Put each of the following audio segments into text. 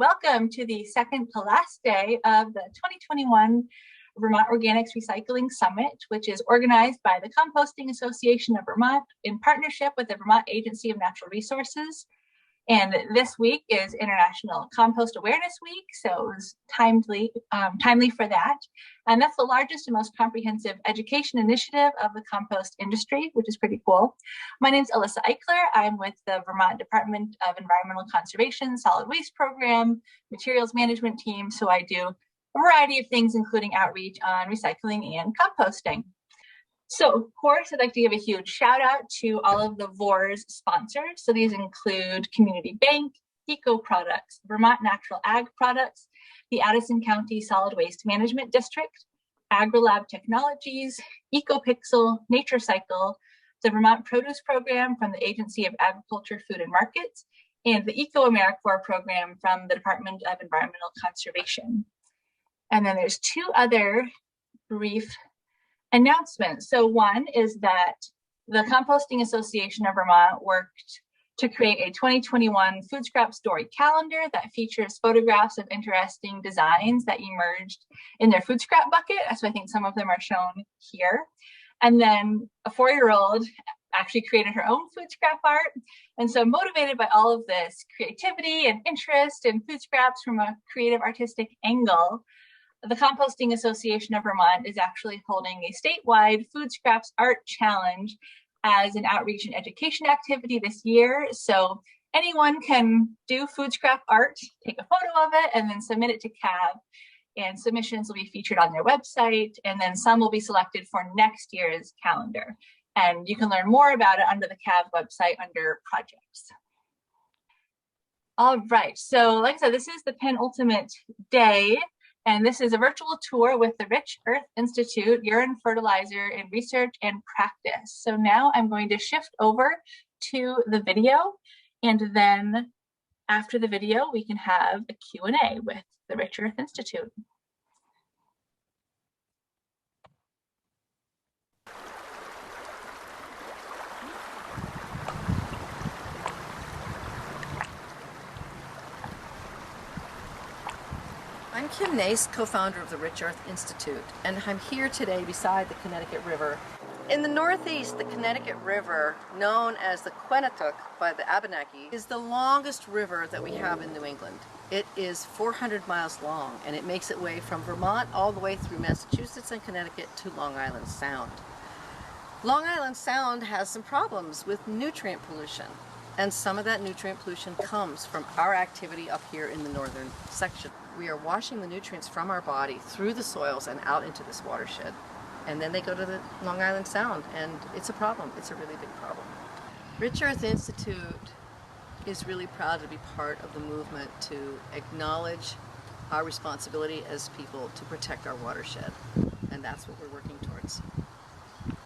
Welcome to the second to last day of the 2021 Vermont Organics Recycling Summit, which is organized by the Composting Association of Vermont in partnership with the Vermont Agency of Natural Resources. And this week is International Compost Awareness Week, so it was timely for that. And that's the largest and most comprehensive education initiative of the compost industry, which is pretty cool. My name is Alyssa Eichler. I'm with the Vermont Department of Environmental Conservation, Solid Waste Program, Materials Management Team. So I do a variety of things, including outreach on recycling and composting. So, of course, I'd like to give a huge shout out to all of the VOR's sponsors. So these include Community Bank, Eco Products, Vermont Natural Ag Products, the Addison County Solid Waste Management District, AgriLab Technologies, EcoPixel, NatureCycle, the Vermont Produce Program from the Agency of Agriculture, Food and Markets, and the Eco-AmeriCorps program from the Department of Environmental Conservation. And then there's two other brief announcements. So one is that the Composting Association of Vermont worked to create a 2021 food scrap story calendar that features photographs of interesting designs that emerged in their food scrap bucket. So I think some of them are shown here. And then a 4-year-old actually created her own food scrap art. And so motivated by all of this creativity and interest in food scraps from a creative artistic angle, the Composting Association of Vermont is actually holding a statewide food scraps art challenge as an outreach and education activity this year. So anyone can do food scrap art, take a photo of it, and then submit it to CAV. And submissions will be featured on their website, and then some will be selected for next year's calendar. And you can learn more about it under the CAV website under projects. All right, so like I said, this is the penultimate day. And this is a virtual tour with the Rich Earth Institute, Urine, Fertilizer in Research and Practice. So now I'm going to shift over to the video, and then after the video, we can have a Q&A with the Rich Earth Institute. I'm Kim Nace, co-founder of the Rich Earth Institute, and I'm here today beside the Connecticut River. In the Northeast, the Connecticut River, known as the Quenatuck by the Abenaki, is the longest river that we have in New England. It is 400 miles long, and it makes its way from Vermont all the way through Massachusetts and Connecticut to Long Island Sound. Long Island Sound has some problems with nutrient pollution, and some of that nutrient pollution comes from our activity up here in the northern section. We are washing the nutrients from our body through the soils and out into this watershed. And then they go to the Long Island Sound, and it's a problem. It's a really big problem. Rich Earth Institute is really proud to be part of the movement to acknowledge our responsibility as people to protect our watershed. And that's what we're working towards.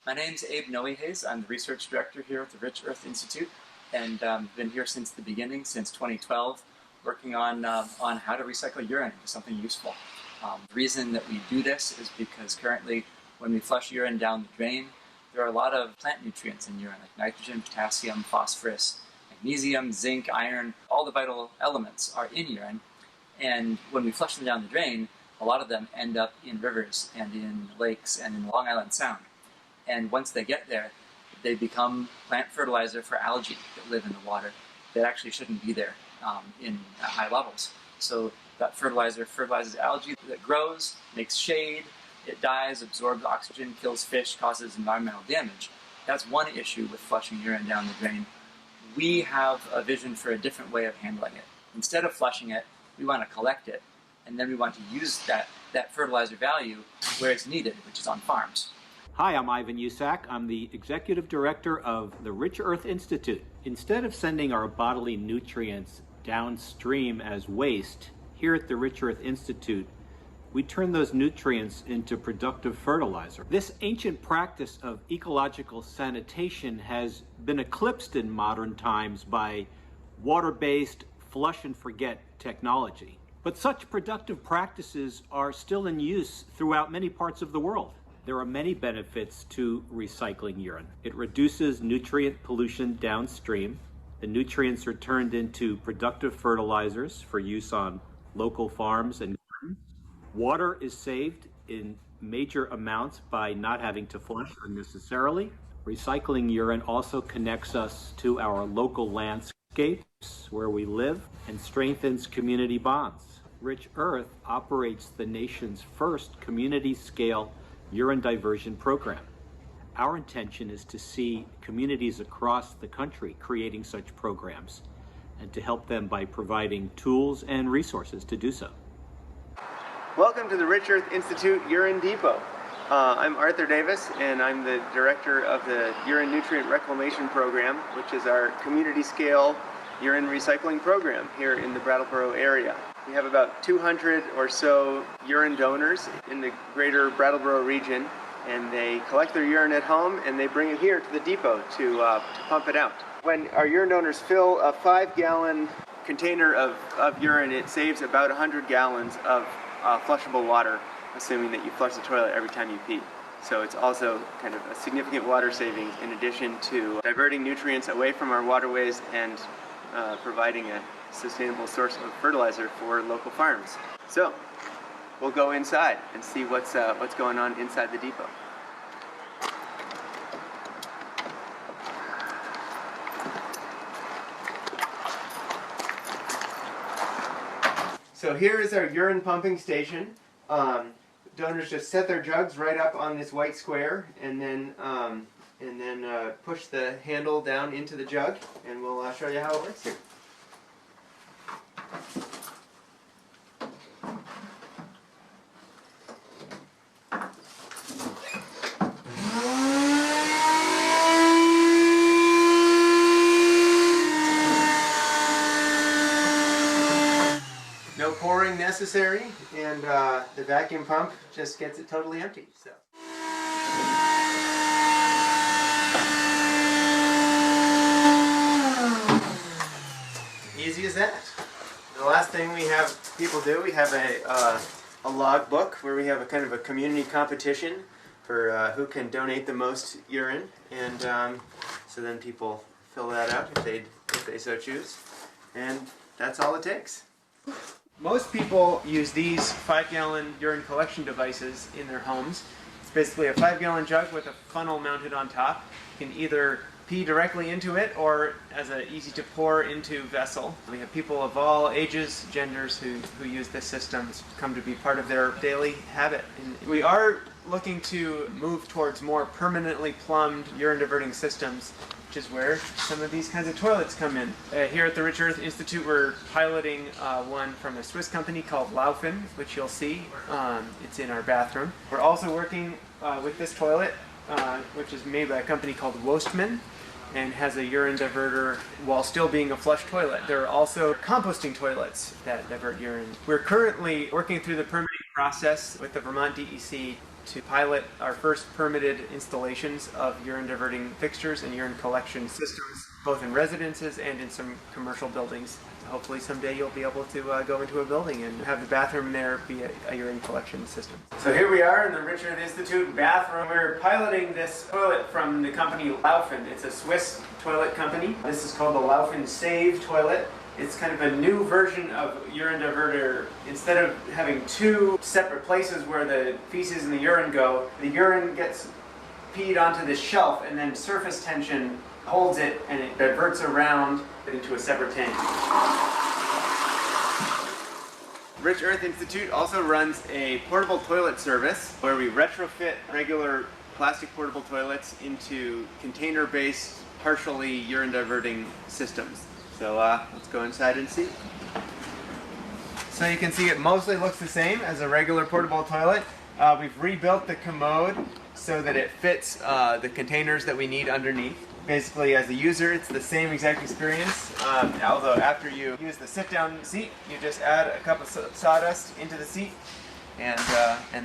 My name's Abe Noe-Hayes. I'm the research director here at the Rich Earth Institute, and been here since the beginning, since 2012. Working on how to recycle urine into something useful. The reason that we do this is because currently when we flush urine down the drain, there are a lot of plant nutrients in urine, like nitrogen, potassium, phosphorus, magnesium, zinc, iron. All the vital elements are in urine, and when we flush them down the drain, a lot of them end up in rivers and in lakes and in Long Island Sound. And once they get there, they become plant fertilizer for algae that live in the water that actually shouldn't be there in high levels. So that fertilizer fertilizes algae that grows, makes shade, it dies, absorbs oxygen, kills fish, causes environmental damage. That's one issue with flushing urine down the drain. We have a vision for a different way of handling it. Instead of flushing it, we want to collect it, and then we want to use that fertilizer value where it's needed, which is on farms. Hi, I'm Ivan Yusak. I'm the Executive Director of the Rich Earth Institute. Instead of sending our bodily nutrients downstream as waste, here at the Rich Earth Institute, we turn those nutrients into productive fertilizer. This ancient practice of ecological sanitation has been eclipsed in modern times by water-based flush and forget technology. But such productive practices are still in use throughout many parts of the world. There are many benefits to recycling urine. It reduces nutrient pollution downstream. The nutrients are turned into productive fertilizers for use on local farms and gardens. Water is saved in major amounts by not having to flush unnecessarily. Recycling urine also connects us to our local landscapes where we live and strengthens community bonds. Rich Earth operates the nation's first community-scale urine diversion program. Our intention is to see communities across the country creating such programs and to help them by providing tools and resources to do so. Welcome to the Rich Earth Institute Urine Depot. I'm Arthur Davis, and I'm the director of the Urine Nutrient Reclamation Program, which is our community-scale urine recycling program here in the Brattleboro area. We have about 200 or so urine donors in the greater Brattleboro region, and they collect their urine at home and they bring it here to the depot to pump it out. When our urine donors fill a 5-gallon container of urine, it saves about 100 gallons of flushable water, assuming that you flush the toilet every time you pee. So it's also kind of a significant water savings in addition to diverting nutrients away from our waterways and providing a sustainable source of fertilizer for local farms. So we'll go inside and see what's going on inside the depot. So here is our urine pumping station. Donors just set their jugs right up on this white square and then push the handle down into the jug, and we'll show you how it works here. No pouring necessary, and the vacuum pump just gets it totally empty. So. Easy as that. The last thing we have people do, we have a log book where we have a kind of a community competition for who can donate the most urine, and so then people fill that out if they so choose, and that's all it takes. Most people use these 5-gallon urine collection devices in their homes. It's basically a 5-gallon jug with a funnel mounted on top. You can either pee directly into it or as an easy to pour into vessel. We have people of all ages, genders who use this system. It's come to be part of their daily habit. And we are looking to move towards more permanently plumbed urine diverting systems, which is where some of these kinds of toilets come in. Here at the Rich Earth Institute, we're piloting one from a Swiss company called Laufen, which you'll see. It's in our bathroom. We're also working with this toilet, which is made by a company called Wostman, and has a urine diverter while still being a flush toilet. There are also composting toilets that divert urine. We're currently working through the permitting process with the Vermont DEC to pilot our first permitted installations of urine diverting fixtures and urine collection systems, both in residences and in some commercial buildings. Hopefully someday you'll be able to go into a building and have the bathroom there be a urine collection system. So here we are in the Rich Earth Institute bathroom. We're piloting this toilet from the company Laufen. It's a Swiss toilet company. This is called the Laufen Save toilet. It's kind of a new version of urine diverter. Instead of having two separate places where the feces and the urine go, the urine gets peed onto this shelf, and then surface tension holds it and it diverts around into a separate tank. Rich Earth Institute also runs a portable toilet service where we retrofit regular plastic portable toilets into container-based, partially urine diverting systems. So let's go inside and see. So you can see it mostly looks the same as a regular portable toilet. We've rebuilt the commode so that it fits the containers that we need underneath. Basically, as a user, it's the same exact experience, although after you use the sit-down seat, you just add a cup of sawdust into the seat, and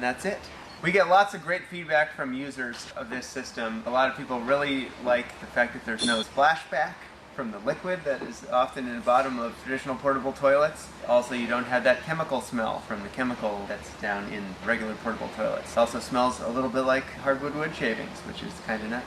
that's it. We get lots of great feedback from users of this system. A lot of people really like the fact that there's no splashback from the liquid that is often in the bottom of traditional portable toilets. Also, you don't have that chemical smell from the chemical that's down in regular portable toilets. It also smells a little bit like hardwood wood shavings, which is kind of nice.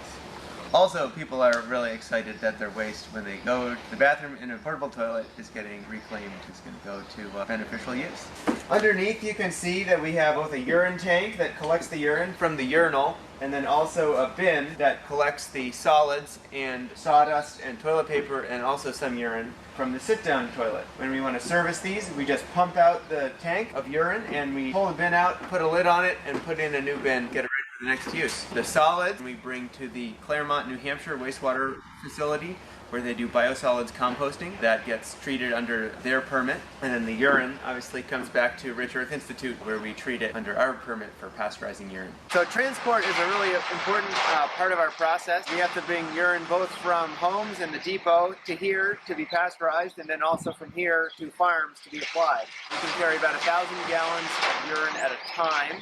Also, people are really excited that their waste, when they go to the bathroom in a portable toilet, is getting reclaimed. It's going to go to beneficial use. Underneath, you can see that we have both a urine tank that collects the urine from the urinal, and then also a bin that collects the solids and sawdust and toilet paper and also some urine from the sit-down toilet. When we want to service these, we just pump out the tank of urine and we pull the bin out, put a lid on it, and put in a new bin, get it ready for the next use. The solids we bring to the Claremont, New Hampshire wastewater facility, where they do biosolids composting. That gets treated under their permit. And then the urine obviously comes back to Rich Earth Institute, where we treat it under our permit for pasteurizing urine. So transport is a really important part of our process. We have to bring urine both from homes and the depot to here to be pasteurized, and then also from here to farms to be applied. We can carry about 1,000 gallons of urine at a time,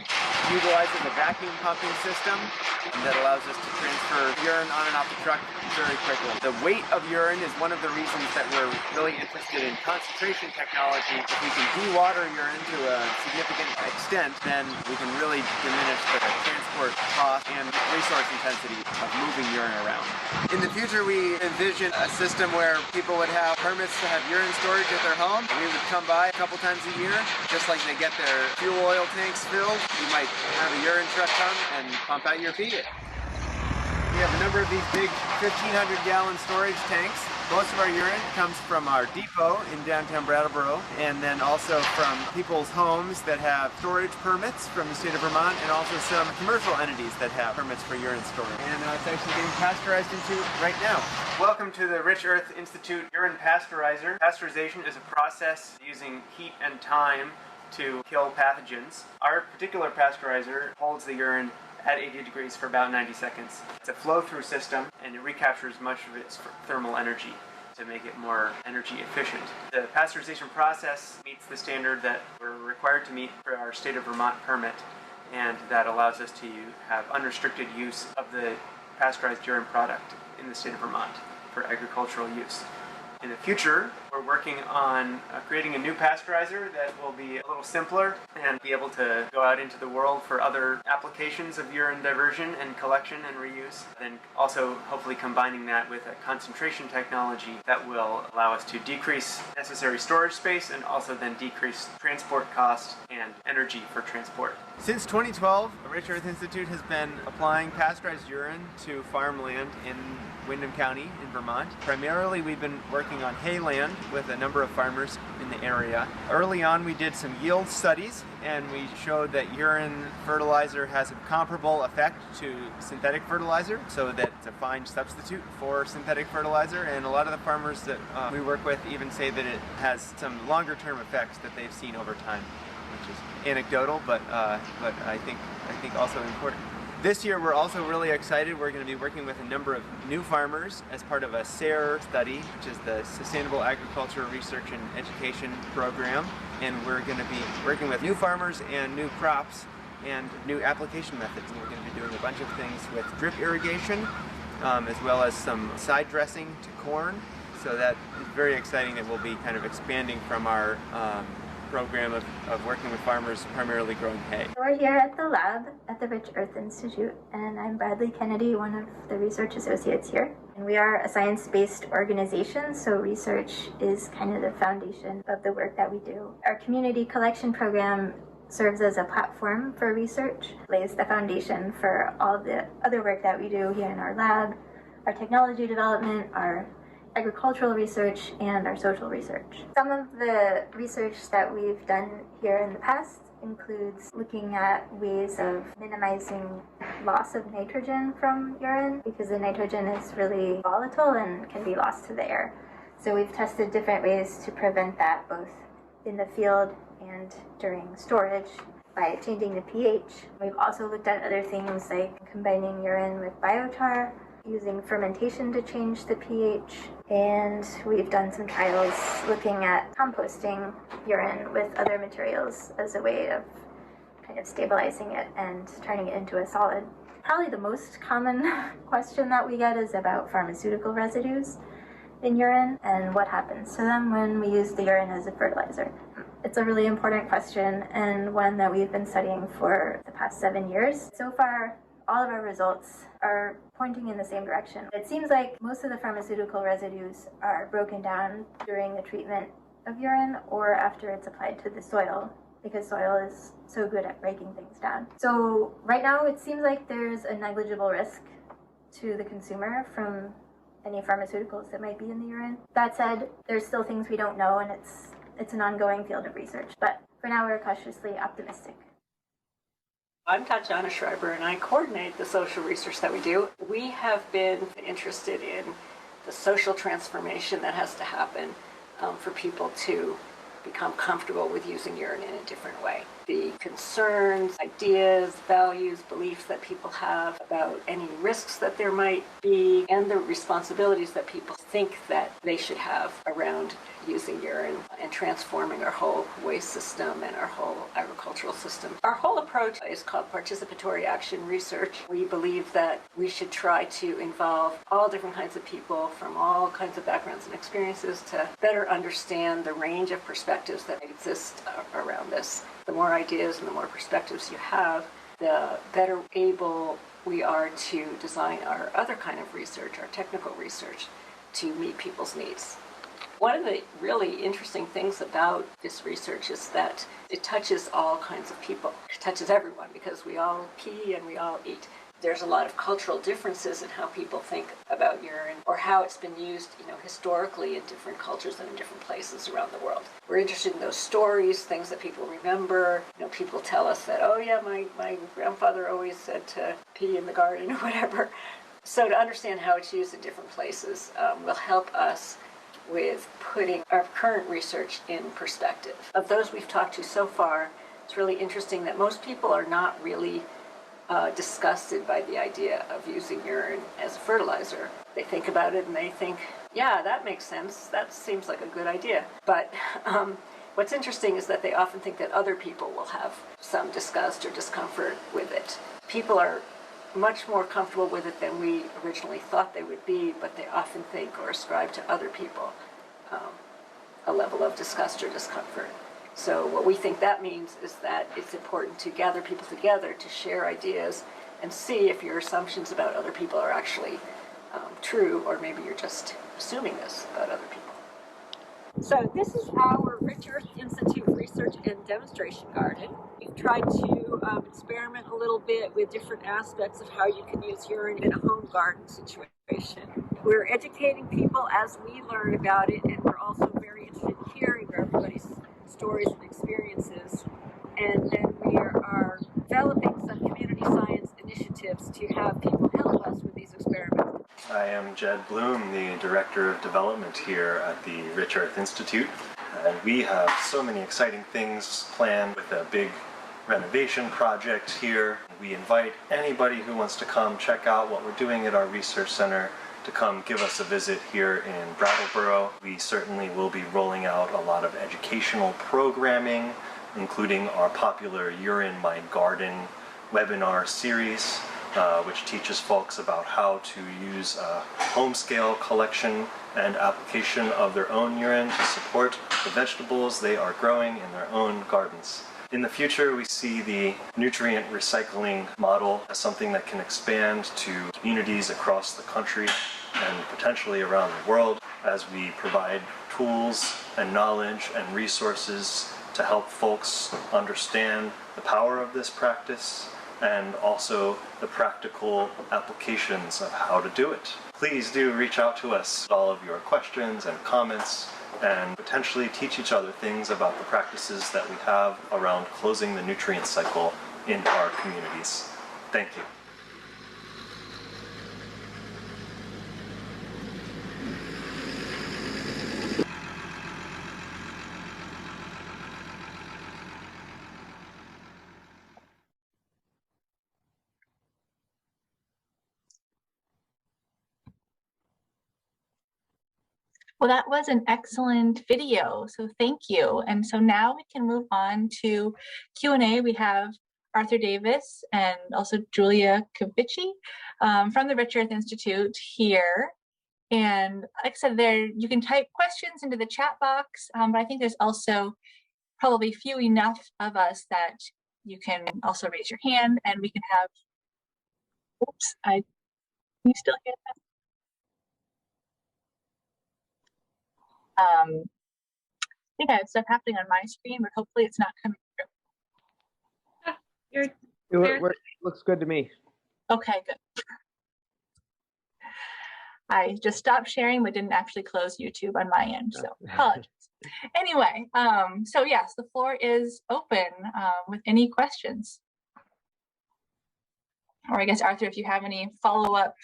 utilizing the vacuum pumping system, and that allows us to transfer urine on and off the truck very quickly. The weight of urine is one of the reasons that we're really interested in concentration technology. If we can de-water urine to a significant extent, then we can really diminish the transport cost and resource intensity of moving urine around. In the future, we envision a system where people would have permits to have urine storage at their home. We would come by a couple times a year, just like they get their fuel oil tanks filled. You might have a urine truck come and pump out your pee. We have a number of these big 1,500 gallon storage tanks. Most of our urine comes from our depot in downtown Brattleboro, and then also from people's homes that have storage permits from the state of Vermont, and also some commercial entities that have permits for urine storage. And it's actually getting pasteurized into right now. Welcome to the Rich Earth Institute Urine Pasteurizer. Pasteurization is a process using heat and time to kill pathogens. Our particular pasteurizer holds the urine at 80 degrees for about 90 seconds. It's a flow-through system, and it recaptures much of its thermal energy to make it more energy efficient. The pasteurization process meets the standard that we're required to meet for our state of Vermont permit, and that allows us to have unrestricted use of the pasteurized urine product in the state of Vermont for agricultural use. In the future, we're working on creating a new pasteurizer that will be a little simpler and be able to go out into the world for other applications of urine diversion and collection and reuse. Then also hopefully combining that with a concentration technology that will allow us to decrease necessary storage space and also then decrease transport cost and energy for transport. Since 2012, the Rich Earth Institute has been applying pasteurized urine to farmland in Windham County in Vermont. Primarily, we've been working on hayland with a number of farmers in the area. Early on, we did some yield studies, and we showed that urine fertilizer has a comparable effect to synthetic fertilizer, so that it's a fine substitute for synthetic fertilizer. And a lot of the farmers that we work with even say that it has some longer-term effects that they've seen over time, which is anecdotal, but I think also important. This year we're also really excited. We're going to be working with a number of new farmers as part of a SARE study, which is the Sustainable Agriculture Research and Education Program. And we're going to be working with new farmers and new crops and new application methods. And we're going to be doing a bunch of things with drip irrigation, as well as some side dressing to corn. So that is very exciting that we'll be kind of expanding from our program of working with farmers primarily growing hay. We're here at the lab at the Rich Earth Institute, and I'm Bradley Kennedy, one of the research associates here. And we are a science-based organization, so research is kind of the foundation of the work that we do. Our community collection program serves as a platform for research, lays the foundation for all the other work that we do here in our lab, our technology development, our agricultural research, and our social research. Some of the research that we've done here in the past includes looking at ways of minimizing loss of nitrogen from urine, because the nitrogen is really volatile and can be lost to the air. So we've tested different ways to prevent that, both in the field and during storage, by changing the pH. We've also looked at other things like combining urine with biochar, using fermentation to change the pH, and we've done some trials looking at composting urine with other materials as a way of kind of stabilizing it and turning it into a solid. Probably the most common question that we get is about pharmaceutical residues in urine and what happens to them when we use the urine as a fertilizer. It's a really important question, and one that we've been studying for the past 7 years. So far, all of our results are pointing in the same direction. It seems like most of the pharmaceutical residues are broken down during the treatment of urine or after it's applied to the soil, because soil is so good at breaking things down. So right now it seems like there's a negligible risk to the consumer from any pharmaceuticals that might be in the urine. That said, there's still things we don't know, and it's an ongoing field of research. But for now, we're cautiously optimistic. I'm Tatjana Schreiber, and I coordinate the social research that we do. We have been interested in the social transformation that has to happen for people to become comfortable with using urine in a different way. The concerns, ideas, values, beliefs that people have about any risks that there might be, and the responsibilities that people think that they should have around using urine and transforming our whole waste system and our whole agricultural system. Our whole approach is called participatory action research. We believe that we should try to involve all different kinds of people from all kinds of backgrounds and experiences to better understand the range of perspectives that exist around this. The more ideas and the more perspectives you have, the better able we are to design our other kind of research, our technical research, to meet people's needs. One of the really interesting things about this research is that it touches all kinds of people. It touches everyone because we all pee and we all eat. There's a lot of cultural differences in how people think about urine or how it's been used, historically in different cultures and in different places around the world. We're interested in those stories, things that people remember. People tell us that, oh yeah, my grandfather always said to pee in the garden or whatever. So to understand how it's used in different places will help us with putting our current research in perspective. Of those we've talked to so far, it's really interesting that most people are not really disgusted by the idea of using urine as a fertilizer. They think about it and they think, yeah, that makes sense. That seems like a good idea. But what's interesting is that they often think that other people will have some disgust or discomfort with it. People are much more comfortable with it than we originally thought they would be, but they often think or ascribe to other people a level of disgust or discomfort. So what we think that means is that it's important to gather people together to share ideas and see if your assumptions about other people are actually true, or maybe you're just assuming this about other people. So this is our Rich Earth Institute research and demonstration garden. We've tried to experiment a little bit with different aspects of how you can use urine in a home garden situation. We're educating people as we learn about it, and we're also very interested in hearing everybody's stories and experiences. And then we are developing some community science initiatives to have people help us with these experiments. I am Jed Bloom, the Director of Development here at the Rich Earth Institute. And we have so many exciting things planned with a big renovation project here. We invite anybody who wants to come check out what we're doing at our research center to come give us a visit here in Brattleboro. We certainly will be rolling out a lot of educational programming, including our popular Urine My Garden webinar series, which teaches folks about how to use a home-scale collection and application of their own urine to support the vegetables they are growing in their own gardens. In the future, we see the nutrient recycling model as something that can expand to communities across the country and potentially around the world as we provide tools and knowledge and resources to help folks understand the power of this practice and also the practical applications of how to do it. Please do reach out to us with all of your questions and comments and potentially teach each other things about the practices that we have around closing the nutrient cycle in our communities. Thank you. Well, that was an excellent video, so thank you. And so now we can move on to Q&A. We have Arthur Davis and also Julia Kavici from the Rich Earth Institute here. And like I said, there you can type questions into the chat box, but I think there's also probably few enough of us that you can also raise your hand and we can have Oops, can you still hear that? I think I have stuff happening on my screen, but hopefully it's not coming through. Looks good to me. Okay, good. I just stopped sharing, but didn't actually close YouTube on my end, so apologies. Anyway, so yes, the floor is open with any questions. Or I guess, Arthur, if you have any follow-up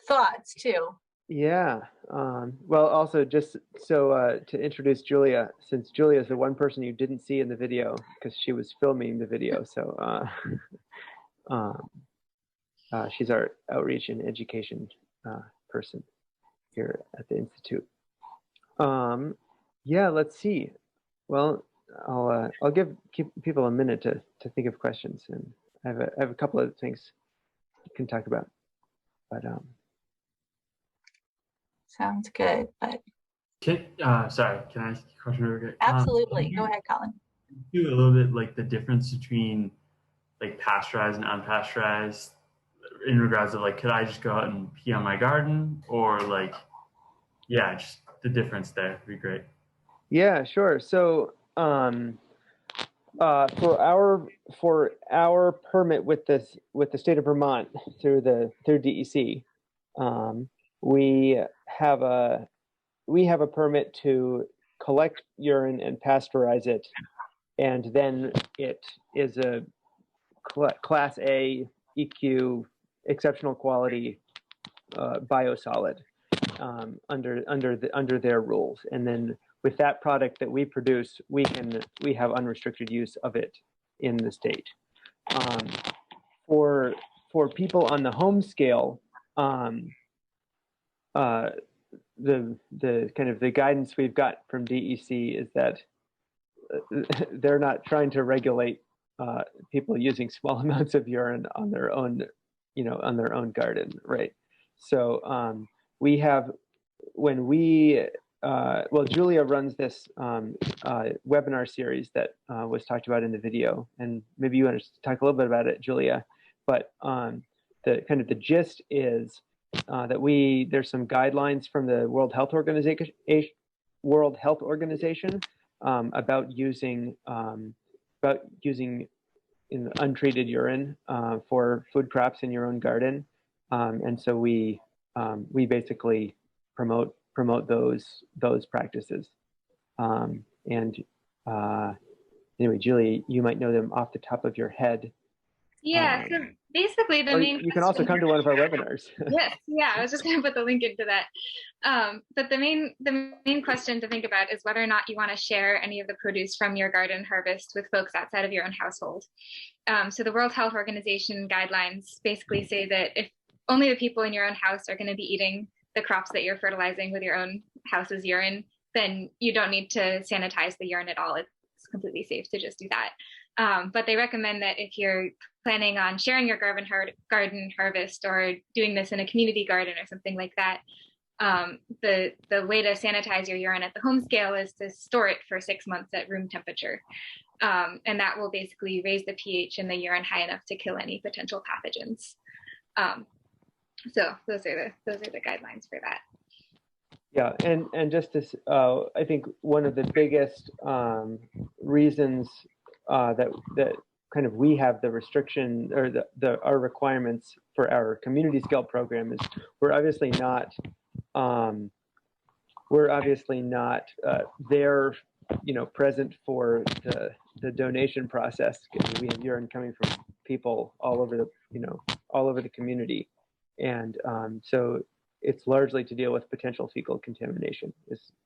thoughts too. Yeah. Well, also just so to introduce Julia, since Julia is the one person you didn't see in the video because she was filming the video, so she's our outreach and education person here at the Institute. Yeah, let's see. Well, I'll give people a minute to think of questions, and I have a couple of things you can talk about, but sounds good. But sorry, can I ask a question real quick? Absolutely. Go ahead, Colin. Do a little bit like the difference between like pasteurized and unpasteurized in regards of like, could I just go out and pee on my garden, or like, yeah, just the difference there would be great. Yeah, sure. So for our permit with the state of Vermont through DEC, we have a permit to collect urine and pasteurize it, and then it is a Class A EQ exceptional quality biosolid under their rules. And then with that product that we produce, we have unrestricted use of it in the state. For people on the home scale, the kind of the guidance we've got from DEC is that they're not trying to regulate people using small amounts of urine on their own, on their own garden, right? So we have, when we, well, Julia runs this webinar series that was talked about in the video, and maybe you want to talk a little bit about it, Julia. But the kind of the gist is that there's some guidelines from the World Health Organization about using in untreated urine for food crops in your own garden, and so we basically promote those practices. And anyway, Julie, you might know them off the top of your head. Yeah, so basically the main you can also come to one of our webinars. Yes, yeah, I was just going to put the link into that. But the main question to think about is whether or not you want to share any of the produce from your garden harvest with folks outside of your own household. So the World Health Organization guidelines basically say that if only the people in your own house are going to be eating the crops that you're fertilizing with your own house's urine, then you don't need to sanitize the urine at all. It's completely safe to just do that. But they recommend that if you're planning on sharing your garden harvest or doing this in a community garden or something like that, the way to sanitize your urine at the home scale is to store it for 6 months at room temperature. And that will basically raise the pH in the urine high enough to kill any potential pathogens. So those are the guidelines for that. Yeah, and just this, I think one of the biggest reasons that kind of we have the restriction or our requirements for our community scale program is we're obviously not there, present for the donation process. We have urine coming from people all over the community, and so it's largely to deal with potential fecal contamination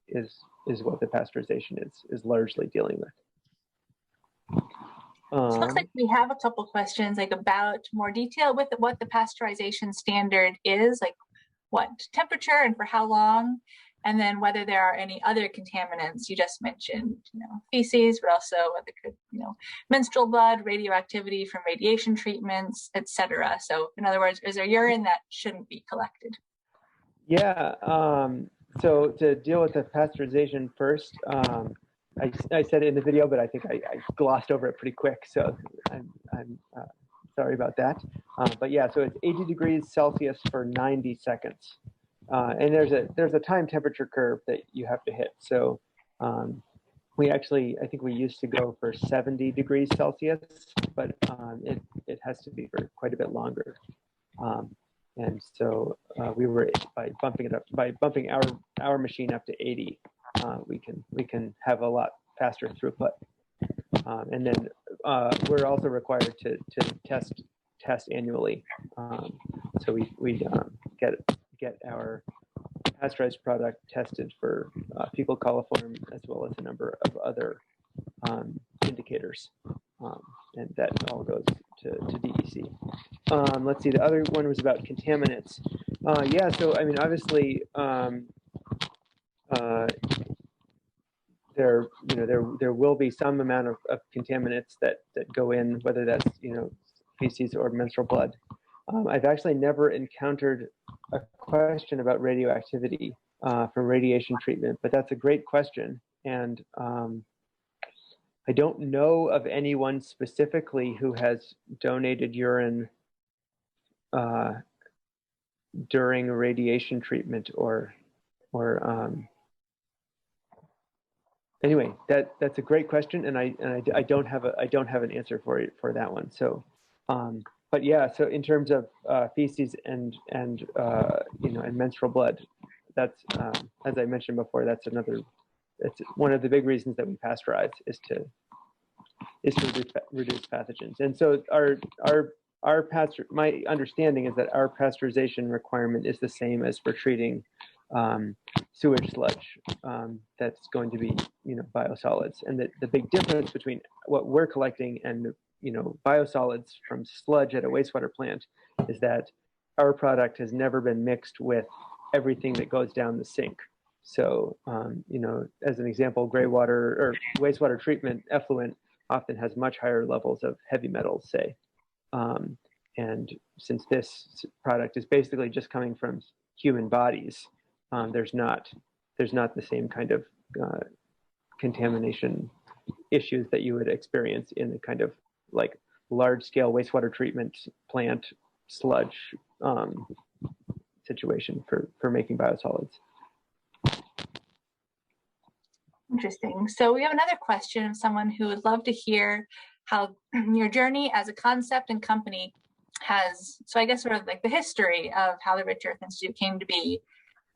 is what the pasteurization is largely dealing with. So it looks like we have a couple questions about more detail with what the pasteurization standard is, like what temperature and for how long, and then whether there are any other contaminants. You just mentioned, feces, but also whether menstrual blood, radioactivity from radiation treatments, etc. So in other words, is there urine that shouldn't be collected? Yeah. So to deal with the pasteurization first, I said it in the video, but I think I glossed over it pretty quick. So I'm sorry about that. But yeah, so it's 80 degrees Celsius for 90 seconds. And there's a time temperature curve that you have to hit. So we actually, I think we used to go for 70 degrees Celsius, but it has to be for quite a bit longer. And so we were, by bumping our machine up to 80, we can have a lot faster throughput. And then we're also required to test annually. So we get our pasteurized product tested for fecal coliform, as well as a number of other indicators. And that all goes to DEC. Let's see, the other one was about contaminants. Yeah, so I mean, obviously, there will be some amount of contaminants that go in, whether that's feces or menstrual blood. I've actually never encountered a question about radioactivity from radiation treatment, but that's a great question. And I don't know of anyone specifically who has donated urine during radiation treatment or anyway, that's a great question, and I don't have an answer for that one. So, but yeah, so in terms of feces and menstrual blood, that's as I mentioned before, that's one of the big reasons that we pasteurize is to reduce pathogens. And so my understanding is that our pasteurization requirement is the same as for treating sewage sludge that's going to be biosolids. And the big difference between what we're collecting and biosolids from sludge at a wastewater plant is that our product has never been mixed with everything that goes down the sink. So as an example, gray water or wastewater treatment effluent often has much higher levels of heavy metals, say. And since this product is basically just coming from human bodies, there's not the same kind of contamination issues that you would experience in the kind of like large-scale wastewater treatment plant sludge situation for making biosolids. Interesting. So we have another question of someone who would love to hear how your journey as a concept and company has, so I guess sort of like the history of how the Rich Earth Institute came to be,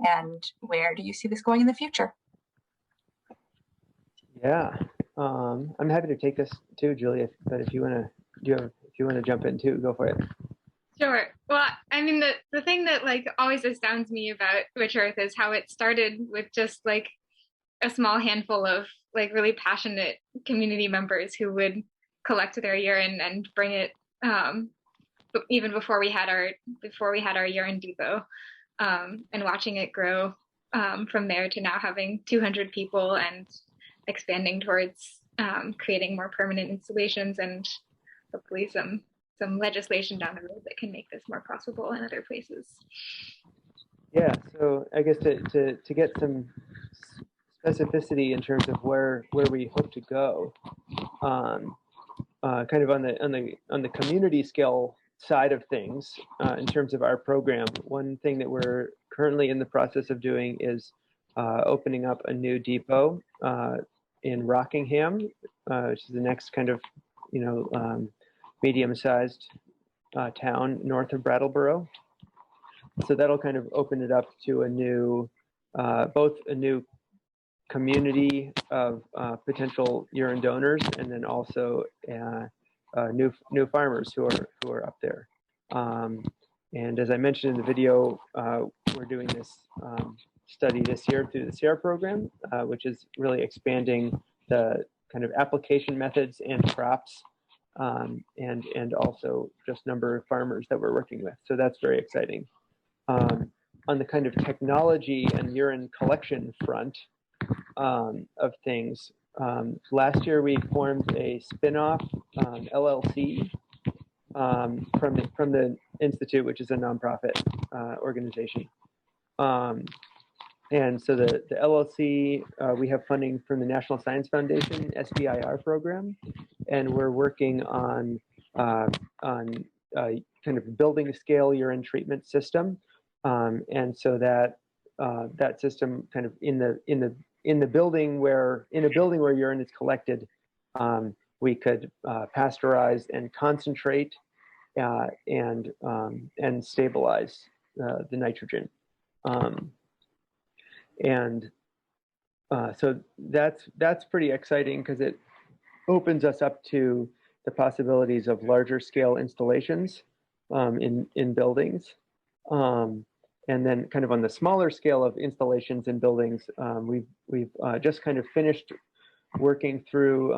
and where do you see this going in the future? Yeah, I'm happy to take this too, Julia. But if you want to jump in too, go for it. Sure. Well, I mean, the thing that like always astounds me about Rich Earth is how it started with just like a small handful of like really passionate community members who would collect their urine and bring it even before we had our urine depot, and watching it grow from there to now having 200 people and expanding towards creating more permanent installations and hopefully some legislation down the road that can make this more possible in other places. Yeah, so I guess to get some specificity in terms of where we hope to go, kind of on the community scale side of things, in terms of our program, one thing that we're currently in the process of doing is opening up a new depot in Rockingham, which is the next kind of medium-sized town north of Brattleboro. So that'll kind of open it up to a new, both a new community of potential urine donors, and then also new farmers who are up there. And as I mentioned in the video, we're doing this study this year through the SIAR program, which is really expanding the kind of application methods and crops, and also just number of farmers that we're working with. So that's very exciting. On the kind of technology and urine collection front of things, last year we formed a spin-off LLC from the Institute, which is a nonprofit organization. And so the LLC, we have funding from the National Science Foundation SBIR program, and we're working on on kind of building scale urine treatment system, and so that that system kind of in the building where urine is collected, we could pasteurize and concentrate and stabilize the nitrogen, so that's pretty exciting because it opens us up to the possibilities of larger scale installations in buildings. And then kind of on the smaller scale of installations in buildings, we've just kind of finished working through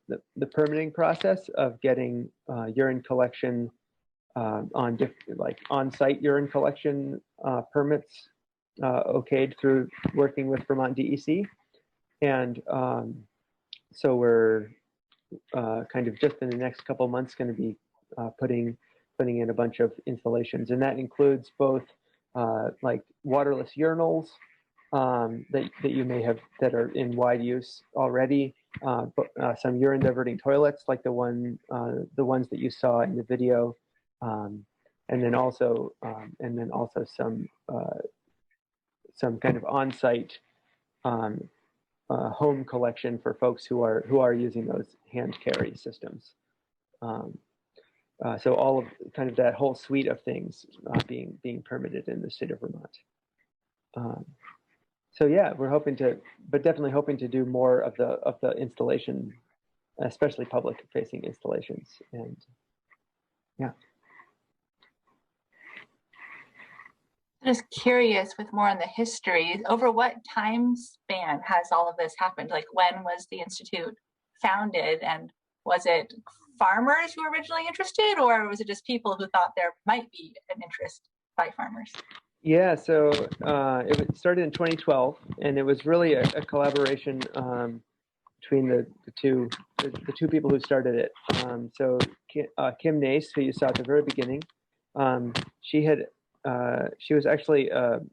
the permitting process of getting urine collection like on-site urine collection permits okayed through working with Vermont DEC. And so we're kind of just in the next couple months going to be putting in a bunch of installations, and that includes both like waterless urinals that you may have that are in wide use already, but some urine diverting toilets like the ones that you saw in the video, and then also some kind of on-site home collection for folks who are using those hand carry systems. So all of kind of that whole suite of things being permitted in the state of Vermont. So yeah, we're definitely hoping to do more of the installation, especially public-facing installations, and yeah. Just curious, with more on the history, over what time span has all of this happened? Like, when was the Institute founded, and was it farmers who were originally interested, or was it just people who thought there might be an interest by farmers? Yeah, so it started in 2012, and it was really a collaboration between the two people who started it. So Kim Nace, who you saw at the very beginning, she was actually an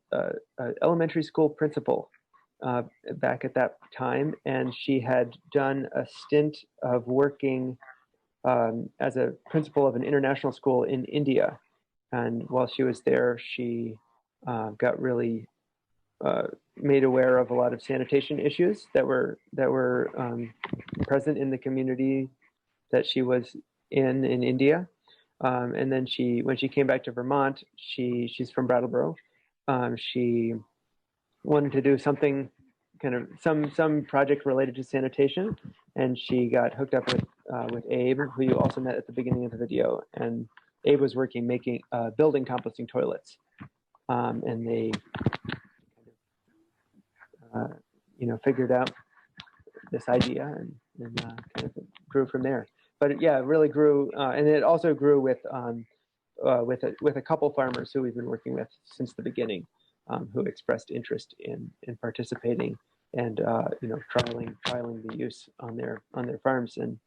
elementary school principal back at that time, and she had done a stint of working as a principal of an international school in India. And while she was there, she got really made aware of a lot of sanitation issues that were present in the community that she was in India. And then when she came back to Vermont, she's from Brattleboro. She wanted to do something, kind of some project related to sanitation, and she got hooked up with Abe, who you also met at the beginning of the video. And Abe was building composting toilets, and they figured out this idea and kind of grew from there. But yeah, it really grew, and it also grew with a couple farmers who we've been working with since the beginning, who expressed interest in participating and trialing the use on their farms, and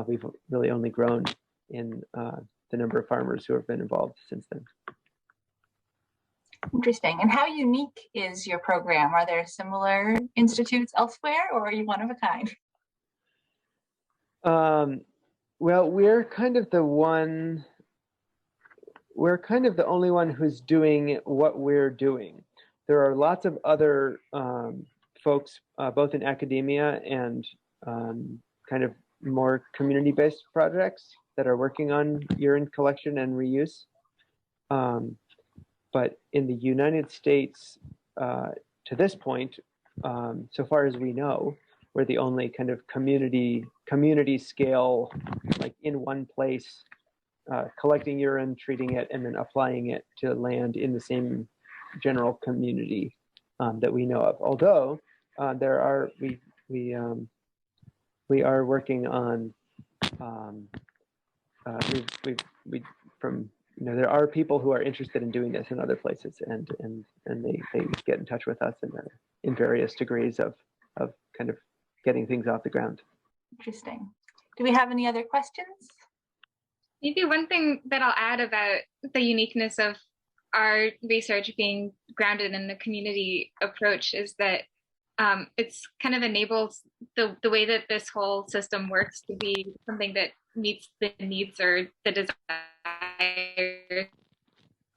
we've really only grown in the number of farmers who have been involved since then. Interesting. And how unique is your program? Are there similar institutes elsewhere, or are you one of a kind? Well, we're kind of the only one who's doing what we're doing. There are lots of other folks, both in academia and kind of more community-based projects that are working on urine collection and reuse. But in the United States, to this point, so far as we know, we're the only kind of community scale, like in one place, collecting urine, treating it, and then applying it to land in the same general community that we know of. Although we are working on there are people who are interested in doing this in other places, and they get in touch with us in various degrees of kind of getting things off the ground. Interesting. Do we have any other questions? Maybe one thing that I'll add about the uniqueness of our research being grounded in the community approach is that it's kind of enables the way that this whole system works to be something that meets the needs or the desires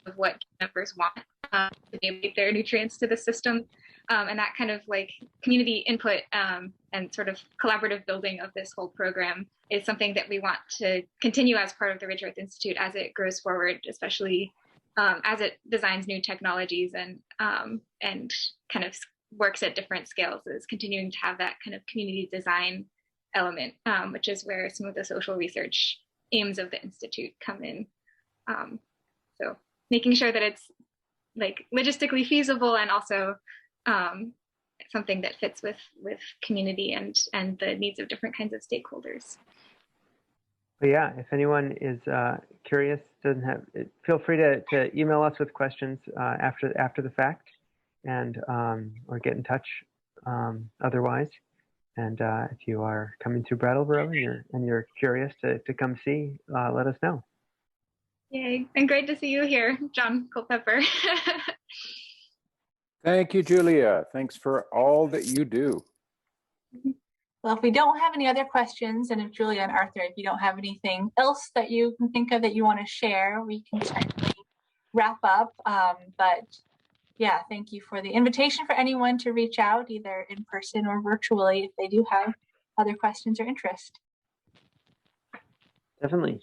of what members want to donate their nutrients to the system. And that kind of like community input and sort of collaborative building of this whole program is something that we want to continue as part of the Rich Earth Institute as it grows forward, especially as it designs new technologies and kind of works at different scales, is continuing to have that kind of community design element, which is where some of the social research aims of the Institute come in. So making sure that it's like logistically feasible and also something that fits with community and the needs of different kinds of stakeholders. But yeah, if anyone is curious, doesn't have, feel free to email us with questions after the fact, and or get in touch otherwise. And if you are coming through Brattleboro and you're curious to come see, let us know. Yay, and great to see you here, John Culpepper. Thank you, Julia. Thanks for all that you do. Well, if we don't have any other questions, and if Julia and Arthur, if you don't have anything else that you can think of that you want to share, we can certainly wrap up. But yeah, thank you for the invitation for anyone to reach out, either in person or virtually, if they do have other questions or interest. Definitely.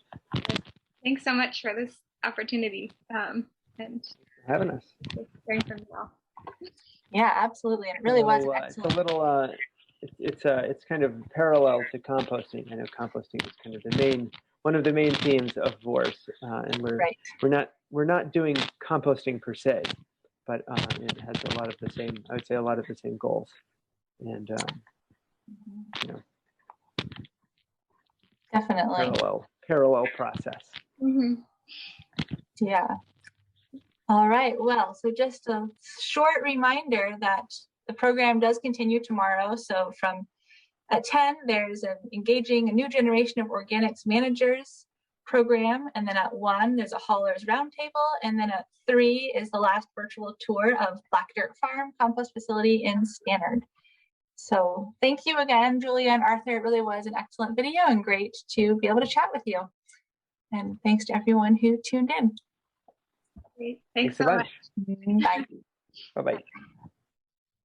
Thanks so much for this opportunity and having us. hearing from you all. Yeah, absolutely, and it really was excellent. It's a little. It's kind of parallel to composting. I know composting is kind of one of the main themes of VORS, and we're not doing composting per se, but it has a lot of the same. I would say a lot of the same goals, and you know, definitely parallel process. Mm-hmm. Yeah. All right. Well, so just a short reminder that the program does continue tomorrow. So at 10, there's engaging a new generation of organics managers program. And then at 1, there's a haulers roundtable. And then at 3 is the last virtual tour of Black Dirt Farm compost facility in Stannard. So thank you again, Julia and Arthur. It really was an excellent video and great to be able to chat with you. And thanks to everyone who tuned in. Great. Thanks so much. Bye. Bye-bye.